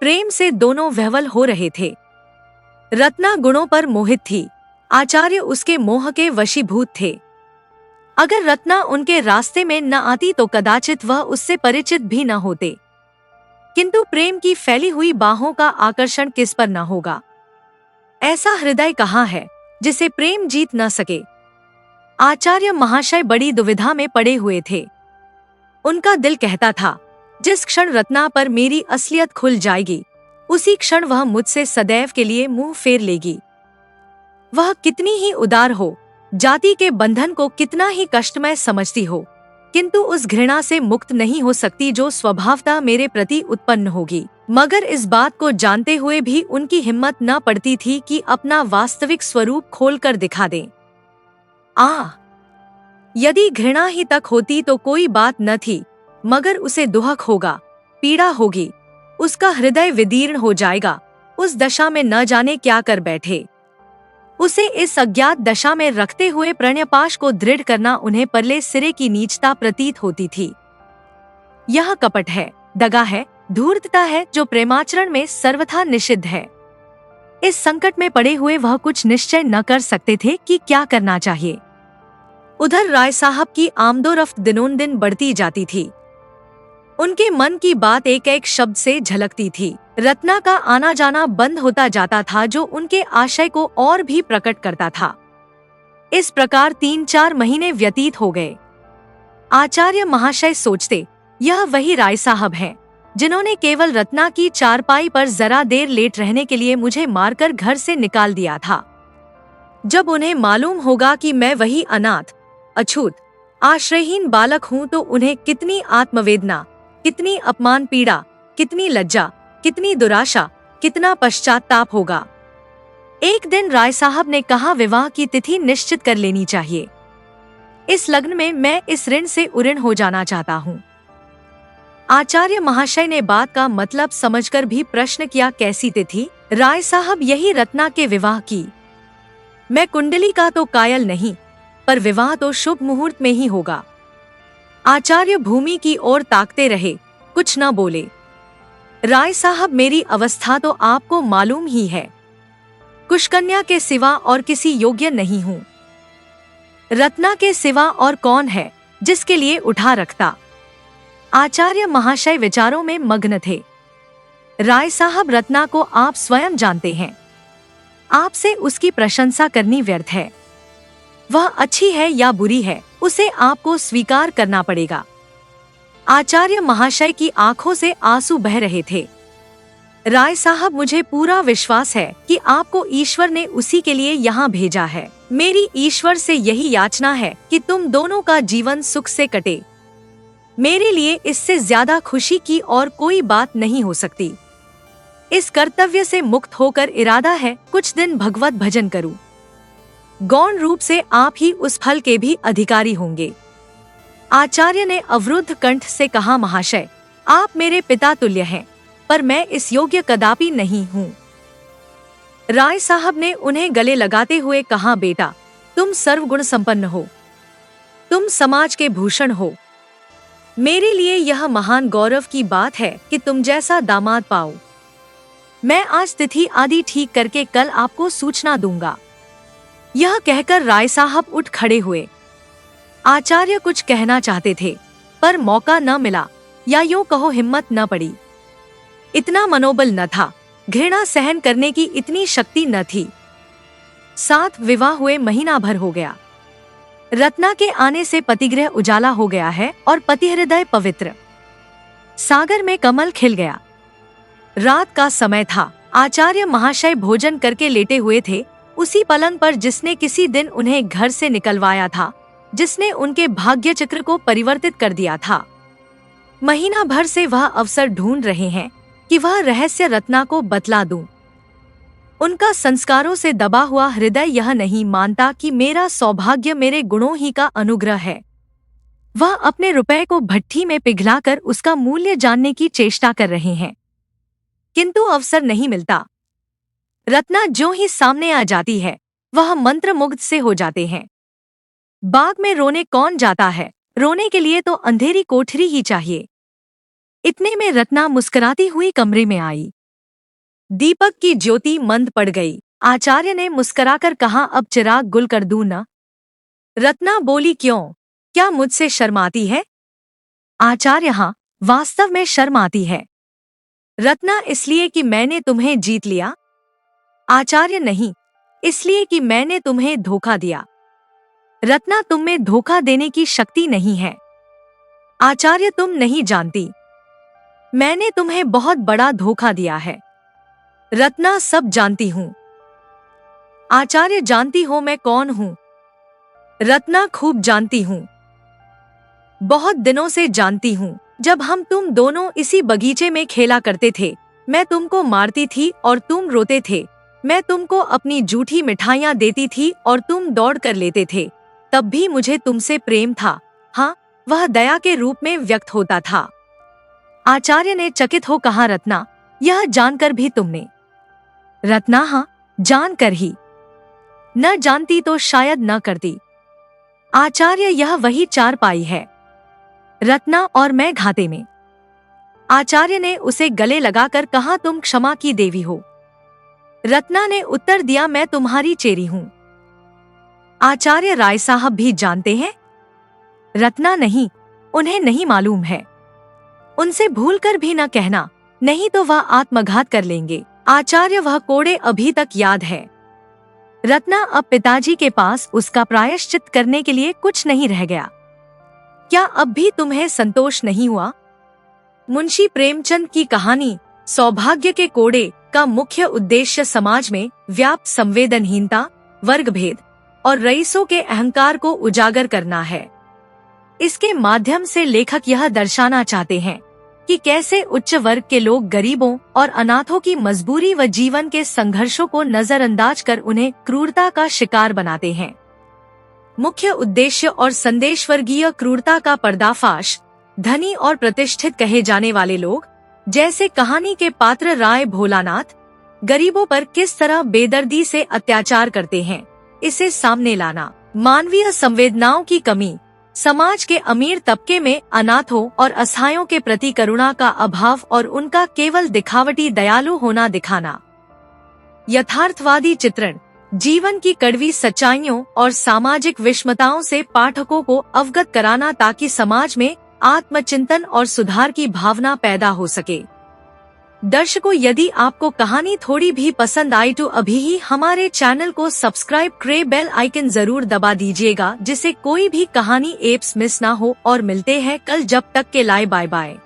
प्रेम से दोनों विह्वल हो रहे थे। रत्ना गुणों पर मोहित थी, आचार्य उसके मोह के वशीभूत थे। अगर रत्ना उनके रास्ते में न आती तो कदाचित वह उससे परिचित भी न होते। किंतु प्रेम की फैली हुई बाहों का आकर्षण किस पर न होगा। ऐसा हृदय कहाँ है जिसे प्रेम जीत न सके। आचार्य महाशय बड़ी दुविधा में पड़े हुए थे। उनका दिल कहता था, जिस क्षण रत्ना पर मेरी असलियत खुल जाएगी उसी क्षण वह मुझसे सदैव के लिए मुंह फेर लेगी। वह कितनी ही उदार हो, जाति के बंधन को कितना ही कष्टमय समझती हो, किंतु उस घृणा से मुक्त नहीं हो सकती जो स्वभावतः मेरे प्रति उत्पन्न होगी। मगर इस बात को जानते हुए भी उनकी हिम्मत न पड़ती थी कि अपना वास्तविक स्वरूप खोलकर दिखा दें। यदि घृणा ही तक होती तो कोई बात न थी, मगर उसे दुहक होगा, पीड़ा होगी, उसका हृदय विदीर्ण हो जाएगा। उस दशा में न जाने क्या कर बैठे। उसे इस अज्ञात दशा में रखते हुए प्रणयपाश को दृढ़ करना उन्हें परले सिरे की नीचता प्रतीत होती थी। यह कपट है, दगा है, धूर्तता है जो प्रेमाचरण में सर्वथा निषिद्ध है। इस संकट में पड़े हुए वह कुछ निश्चय न कर सकते थे कि क्या करना चाहिए। उधर राय साहब की आमदोरफ्त दिनोंदिन बढ़ती जाती थी। उनके मन की बात एक एक शब्द से झलकती थी। रत्ना का आना जाना बंद होता जाता था जो उनके आशय को और भी प्रकट करता था। इस प्रकार 3-4 महीने व्यतीत हो गए। आचार्य महाशय सोचते, यह वही राय साहब हैं जिन्होंने केवल रत्ना की चारपाई पर जरा देर लेट रहने के लिए मुझे मारकर घर से निकाल दिया था। जब उन्हें मालूम होगा कि मैं वही अनाथ, अछूत, आश्रयहीन बालक हूँ तो उन्हें कितनी आत्मवेदना, कितनी अपमान पीड़ा, कितनी लज्जा, कितनी दुराशा, कितना पश्चाताप होगा। एक दिन राय साहब ने कहा, विवाह की तिथि निश्चित कर लेनी चाहिए। इस लग्न में मैं इस ऋण से उऋण हो जाना चाहता हूँ। आचार्य महाशय ने बात का मतलब समझकर भी प्रश्न किया, कैसी तिथि? राय साहब, यही रत्ना के विवाह की। मैं कुंडली का तो कायल नहीं, पर विवाह तो शुभ मुहूर्त में ही होगा। आचार्य भूमि की ओर ताकते रहे, कुछ न बोले। राय साहब, मेरी अवस्था तो आपको मालूम ही है। कुशकन्या के सिवा और किसी योग्य नहीं हूँ। रत्ना के सिवा और कौन है जिसके लिए उठा रखता। आचार्य महाशय विचारों में मग्न थे। राय साहब, रत्ना को आप स्वयं जानते हैं। आपसे उसकी प्रशंसा करनी व्यर्थ है। वह अच्छी है या बुरी है, उसे आपको स्वीकार करना पड़ेगा। आचार्य महाशय की आंखों से आंसू बह रहे थे। राय साहब, मुझे पूरा विश्वास है कि आपको ईश्वर ने उसी के लिए यहाँ भेजा है। मेरी ईश्वर से यही याचना है कि तुम दोनों का जीवन सुख से कटे। मेरे लिए इससे ज्यादा खुशी की और कोई बात नहीं हो सकती। इस कर्तव्य से मुक्त होकर इरादा है कुछ दिन भगवत भजन करूं। गौण रूप से आप ही उस फल के भी अधिकारी होंगे। आचार्य ने अवरुद्ध कंठ से कहा, महाशय, आप मेरे पिता तुल्य हैं, पर मैं इस योग्य कदापि नहीं हूँ। राय साहब ने उन्हें गले लगाते हुए कहा, बेटा, तुम सर्वगुण संपन्न हो, तुम समाज के भूषण हो। मेरे लिए यह महान गौरव की बात है कि तुम जैसा दामाद पाओ। मैं आज तिथि आदि ठीक करके कल आपको सूचना दूंगा। यह कहकर राय साहब उठ खड़े हुए। आचार्य कुछ कहना चाहते थे, पर मौका न मिला, या यूं कहो हिम्मत न पड़ी। इतना मनोबल न था, घृणा सहन करने की इतनी शक्ति न थी। साथ विवाह हुए महीना भर हो गया। रत्ना के आने से पतिगृह उजाला हो गया है और पतिहृदय पवित्र। सागर में कमल खिल गया। रात का समय था। आचार्य महाशय भोजन करके लेटे हुए थे, उसी पलंग पर जिसने किसी दिन उन्हें घर से निकलवाया था, जिसने उनके भाग्य चक्र को परिवर्तित कर दिया था। महीना भर से वह अवसर ढूंढ रहे हैं कि वह रहस्य रत्ना को बतला दूं। उनका संस्कारों से दबा हुआ हृदय यह नहीं मानता कि मेरा सौभाग्य मेरे गुणों ही का अनुग्रह है। वह अपने रुपए को भट्ठी में पिघलाकर उसका मूल्य जानने की चेष्टा कर रहे हैं, किंतु अवसर नहीं मिलता। रत्ना जो ही सामने आ जाती है, वह मंत्रमुग्ध से हो जाते हैं। बाग में रोने कौन जाता है? रोने के लिए तो अंधेरी कोठरी ही चाहिए। इतने में रत्ना मुस्कुराती हुई कमरे में आई। दीपक की ज्योति मंद पड़ गई। आचार्य ने मुस्कुराकर कहा, अब चिराग गुल कर दूं न? रत्ना बोली, क्यों, क्या मुझसे शर्माती है? आचार्य, हाँ, वास्तव में शर्माती है। रत्ना, इसलिए कि मैंने तुम्हें जीत लिया? आचार्य, नहीं, इसलिए कि मैंने तुम्हें धोखा दिया। रत्ना, तुम में धोखा देने की शक्ति नहीं है। आचार्य, तुम नहीं जानती, मैंने तुम्हें बहुत बड़ा धोखा दिया है। रत्ना, सब जानती हूँ। आचार्य, जानती हो मैं कौन हूँ? रत्ना, खूब जानती हूँ, बहुत दिनों से जानती हूँ। जब हम तुम दोनों इसी बगीचे में खेला करते थे, मैं तुमको मारती थी और तुम रोते थे। मैं तुमको अपनी जूठी मिठाइयाँ देती थी और तुम दौड़ कर लेते थे। तब भी मुझे तुमसे प्रेम था। हाँ, वह दया के रूप में व्यक्त होता था। आचार्य ने चकित हो कहा, रत्ना, यह जानकर भी तुमने? रत्ना, हाँ, जानकर ही। न जानती तो शायद न करती। आचार्य, यह वही चारपाई है। रत्ना और मैं घाते में। आचार्य ने उसे गले लगाकर कहा, तुम क्षमा की देवी हो। रत्ना ने उत्तर दिया, मैं तुम्हारी चेरी हूँ। आचार्य, राय साहब भी जानते हैं? रत्ना, नहीं, उन्हें नहीं मालूम है। उनसे भूलकर भी न कहना, नहीं तो वह आत्मघात कर लेंगे। आचार्य, वह कोड़े अभी तक याद है। रत्ना, अब पिताजी के पास उसका प्रायश्चित करने के लिए कुछ नहीं रह गया। क्या अब भी तुम्हें संतोष नहीं हुआ? मुंशी प्रेमचंद की कहानी सौभाग्य के कोड़े का मुख्य उद्देश्य समाज में व्याप्त संवेदनहीनता, वर्गभेद और रईसों के अहंकार को उजागर करना है। इसके माध्यम से लेखक यह दर्शाना चाहते हैं कि कैसे उच्च वर्ग के लोग गरीबों और अनाथों की मजबूरी व जीवन के संघर्षों को नजरअंदाज कर उन्हें क्रूरता का शिकार बनाते हैं। मुख्य उद्देश्य और संदेश वर्गीय क्रूरता का पर्दाफाश। धनी और प्रतिष्ठित कहे जाने वाले लोग, जैसे कहानी के पात्र राय भोलानाथ, गरीबों पर किस तरह बेदर्दी से अत्याचार करते हैं, इसे सामने लाना। मानवीय संवेदनाओं की कमी, समाज के अमीर तबके में अनाथों और असहायों के प्रति करुणा का अभाव और उनका केवल दिखावटी दयालु होना दिखाना। यथार्थवादी चित्रण, जीवन की कड़वी सच्चाइयों और सामाजिक विषमताओं से पाठकों को अवगत कराना ताकि समाज में आत्मचिंतन और सुधार की भावना पैदा हो सके। दर्शकों, यदि आपको कहानी थोड़ी भी पसंद आई तो अभी ही हमारे चैनल को सब्सक्राइब करे बेल आइकन जरूर दबा दीजिएगा, जिससे कोई भी कहानी एप्स मिस ना हो। और मिलते हैं कल, जब तक के लिए बाय बाय।